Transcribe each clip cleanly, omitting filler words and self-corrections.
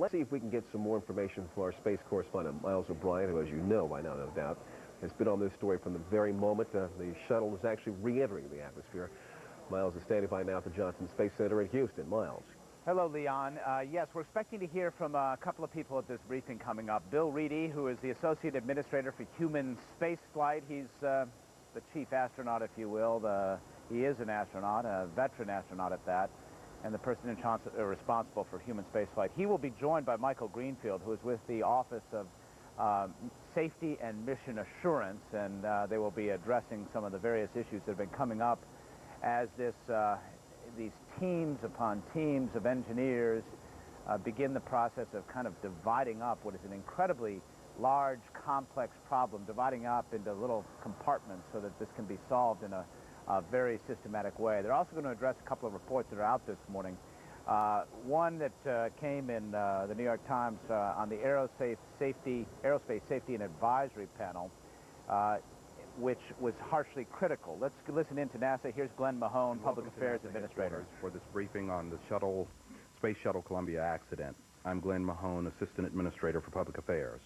let's see if we can get some more information from our space correspondent, Miles O'Brien, who, as you know by now, no doubt, has been on this story from the very moment the shuttle was actually re-entering the atmosphere. Miles is standing by now at the Johnson Space Center in Houston. Miles. Hello, Leon. Yes, we're expecting to hear from a couple of people at this briefing coming up. Bill Reedy, who is the Associate Administrator for Human Space Flight. He's the chief astronaut, if you will. He is an astronaut, a veteran astronaut at that, and the person responsible for human space flight. He will be joined by Michael Greenfield, who is with the Office of Safety and Mission Assurance, and they will be addressing some of the various issues that have been coming up as these teams upon teams of engineers begin the process of kind of dividing up what is an incredibly large, complex problem, dividing up into little compartments so that this can be solved in a very systematic way. They're also going to address a couple of reports that are out this morning. One that came in the New York Times on the Aerospace Safety and Advisory Panel, which was harshly critical. Let's listen in to NASA. Here's Glenn Mahone, Public Affairs Administrator. For this briefing on the Space Shuttle Columbia accident. I'm Glenn Mahone, Assistant Administrator for Public Affairs.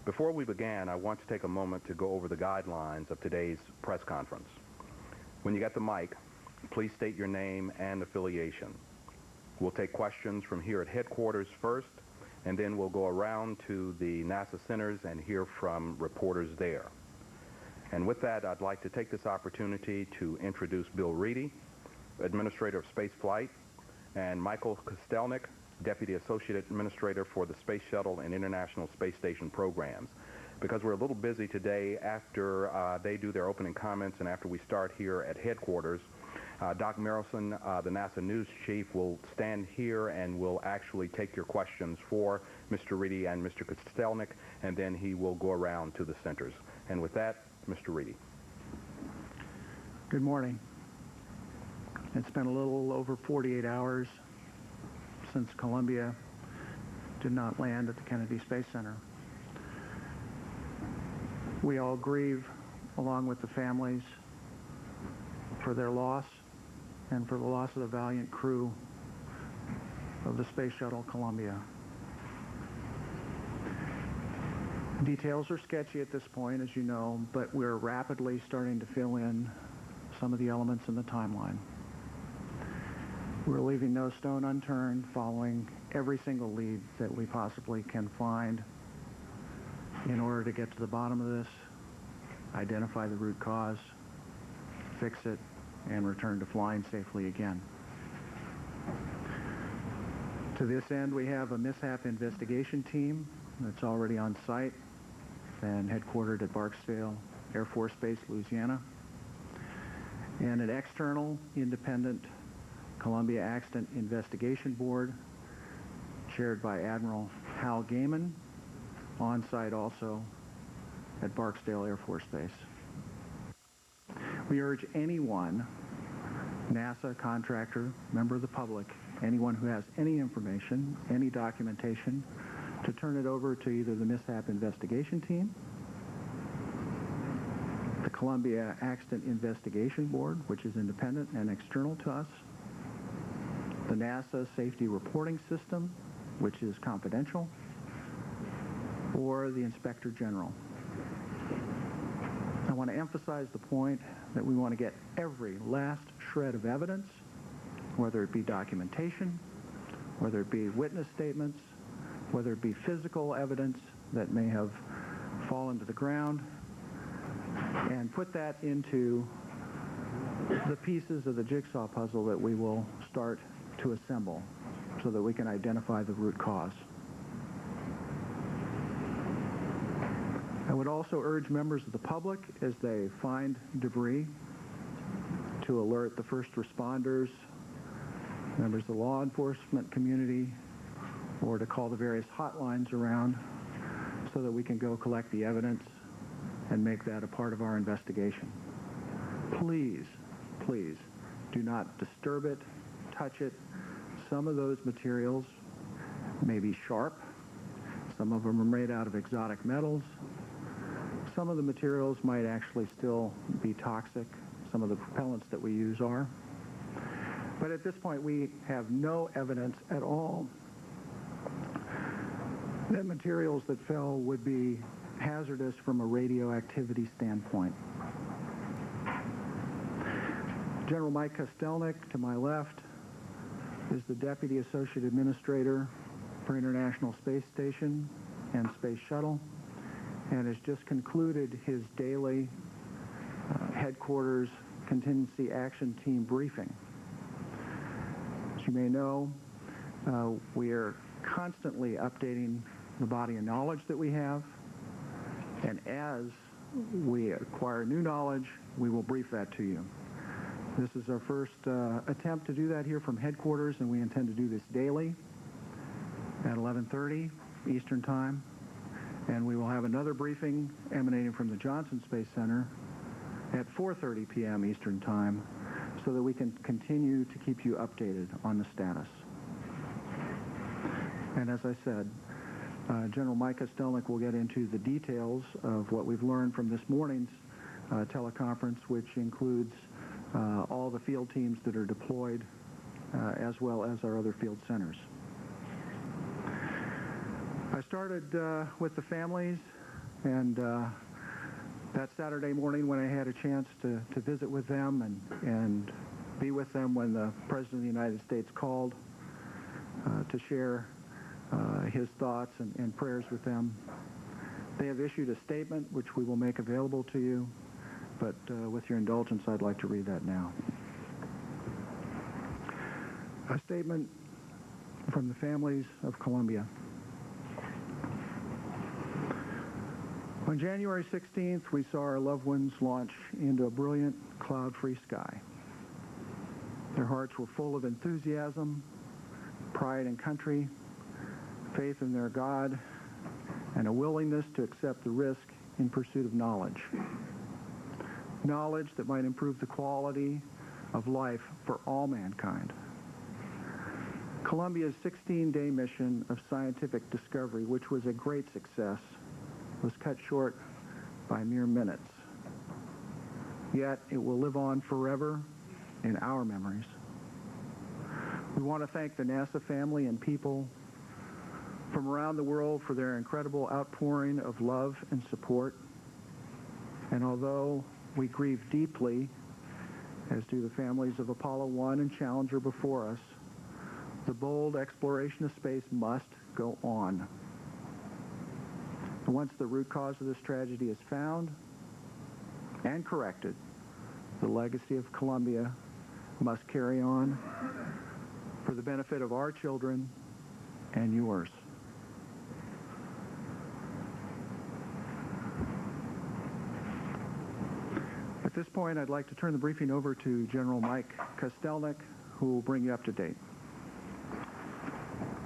Before we began, I want to take a moment to go over the guidelines of today's press conference. When you get the mic, please state your name and affiliation. We'll take questions from here at headquarters first, and then we'll go around to the NASA centers and hear from reporters there. And with that, I'd like to take this opportunity to introduce Bill Reedy, Administrator of Space Flight, and Michael Kostelnik, Deputy Associate Administrator for the Space Shuttle and International Space Station programs. Because we're a little busy today, after they do their opening comments and after we start here at headquarters, Doc Merrison, the NASA News Chief, will stand here and will actually take your questions for Mr. Reedy and Mr. Kostelnik, and then he will go around to the centers. And with that, Mr. Reedy. Good morning. It's been a little over 48 hours since Columbia did not land at the Kennedy Space Center. We all grieve, along with the families, for their loss and for the loss of the valiant crew of the Space Shuttle Columbia. Details are sketchy at this point, as you know, but we're rapidly starting to fill in some of the elements in the timeline. We're leaving no stone unturned, following every single lead that we possibly can find in order to get to the bottom of this, identify the root cause, fix it, and return to flying safely again. To this end, we have a mishap investigation team that's already on site and headquartered at Barksdale Air Force Base, Louisiana, and an external, independent Columbia Accident Investigation Board chaired by Admiral Hal Gaiman, on site also at Barksdale Air Force Base. We urge anyone, NASA, contractor, member of the public, anyone who has any information, any documentation, to turn it over to either the Mishap Investigation Team, the Columbia Accident Investigation Board, which is independent and external to us, the NASA Safety Reporting System, which is confidential, or the Inspector General. I want to emphasize the point that we want to get every last shred of evidence, whether it be documentation, whether it be witness statements, whether it be physical evidence that may have fallen to the ground, and put that into the pieces of the jigsaw puzzle that we will start to assemble so that we can identify the root cause. I would also urge members of the public, as they find debris, to alert the first responders, members of the law enforcement community, or to call the various hotlines around so that we can go collect the evidence and make that a part of our investigation. Please, please, do not disturb it, touch it. Some of those materials may be sharp. Some of them are made out of exotic metals. Some of the materials might actually still be toxic. Some of the propellants that we use are. But at this point, we have no evidence at all that materials that fell would be hazardous from a radioactivity standpoint. General Mike Kostelnik, to my left, is the Deputy Associate Administrator for International Space Station and Space Shuttle, and has just concluded his daily headquarters contingency action team briefing. As you may know, we are constantly updating the body of knowledge that we have, and as we acquire new knowledge, we will brief that to you. This is our first attempt to do that here from headquarters, and we intend to do this daily at 11:30 Eastern Time, and we will have another briefing emanating from the Johnson Space Center at 4:30 p.m. Eastern Time, so that we can continue to keep you updated on the status. And as I said, General Mike Kostelnik will get into the details of what we've learned from this morning's teleconference, which includes all the field teams that are deployed, as well as our other field centers. I started with the families, and that Saturday morning when I had a chance to visit with them and be with them when the President of the United States called to share his thoughts and prayers with them. They have issued a statement which we will make available to you, but with your indulgence, I'd like to read that now. A statement from the families of Columbia. On January 16th, we saw our loved ones launch into a brilliant cloud-free sky. Their hearts were full of enthusiasm, pride in country, faith in their God, and a willingness to accept the risk in pursuit of knowledge. Knowledge that might improve the quality of life for all mankind. Columbia's 16-day mission of scientific discovery, which was a great success, was cut short by mere minutes. Yet it will live on forever in our memories. We want to thank the NASA family and people from around the world for their incredible outpouring of love and support. And although we grieve deeply, as do the families of Apollo 1 and Challenger before us, the bold exploration of space must go on. And once the root cause of this tragedy is found and corrected, the legacy of Columbia must carry on for the benefit of our children and yours. At this point, I'd like to turn the briefing over to General Mike Kostelnik, who will bring you up to date.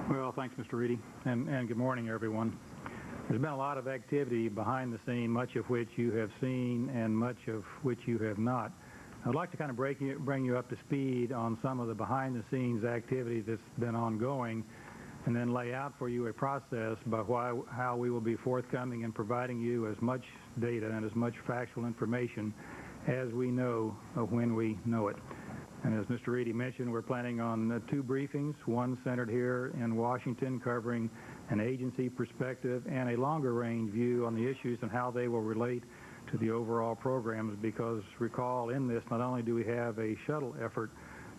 Well, thanks, Mr. Reedy, and good morning, everyone. There's been a lot of activity behind the scene, much of which you have seen and much of which you have not. I'd like to kind of bring you up to speed on some of the behind-the-scenes activity that's been ongoing, and then lay out for you a process by how we will be forthcoming in providing you as much data and as much factual information as we know when we know it. And as Mr. Reedy mentioned, we're planning on 2 briefings, one centered here in Washington covering an agency perspective and a longer-range view on the issues and how they will relate to the overall programs, because recall in this, not only do we have a shuttle effort,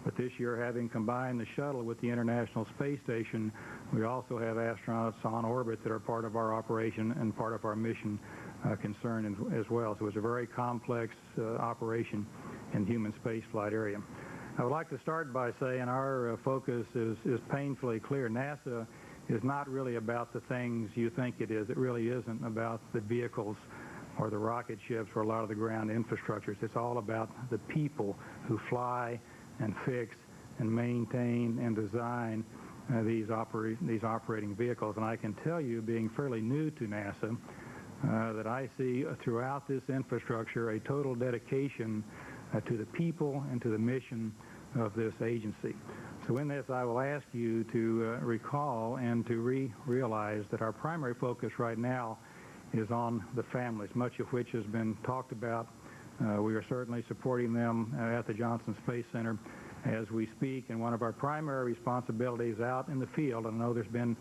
but this year, having combined the shuttle with the International Space Station, we also have astronauts on orbit that are part of our operation and part of our mission concern as well. So it's a very complex operation in the human spaceflight area. I would like to start by saying our focus is painfully clear. NASA is not really about the things you think it is. It really isn't about the vehicles or the rocket ships or a lot of the ground infrastructures. It's all about the people who fly and fix and maintain and design these operating vehicles. And I can tell you, being fairly new to NASA, that I see throughout this infrastructure a total dedication to the people and to the mission of this agency. So in this, I will ask you to recall and to realize that our primary focus right now is on the families, much of which has been talked about. We are certainly supporting them at the Johnson Space Center as we speak, and one of our primary responsibilities out in the field, I know there's been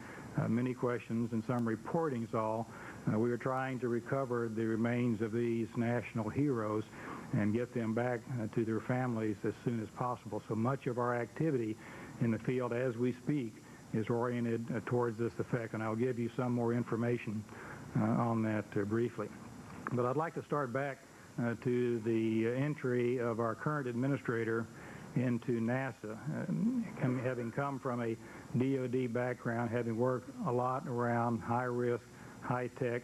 many questions and some reportings all. We are trying to recover the remains of these national heroes and get them back to their families as soon as possible. So much of our activity in the field as we speak is oriented towards this effect, and I'll give you some more information on that briefly. But I'd like to start back to the entry of our current administrator into NASA. Having come from a DOD background, having worked a lot around high-risk, high-tech,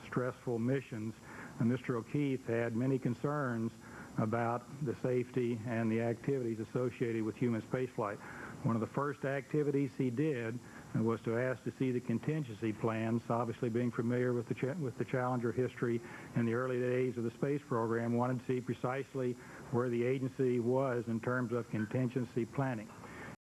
stressful missions, Mr. O'Keefe had many concerns about the safety and the activities associated with human spaceflight. One of the first activities he did was to ask to see the contingency plans. Obviously, being familiar with the Challenger history in the early days of the space program, wanted to see precisely where the agency was in terms of contingency planning.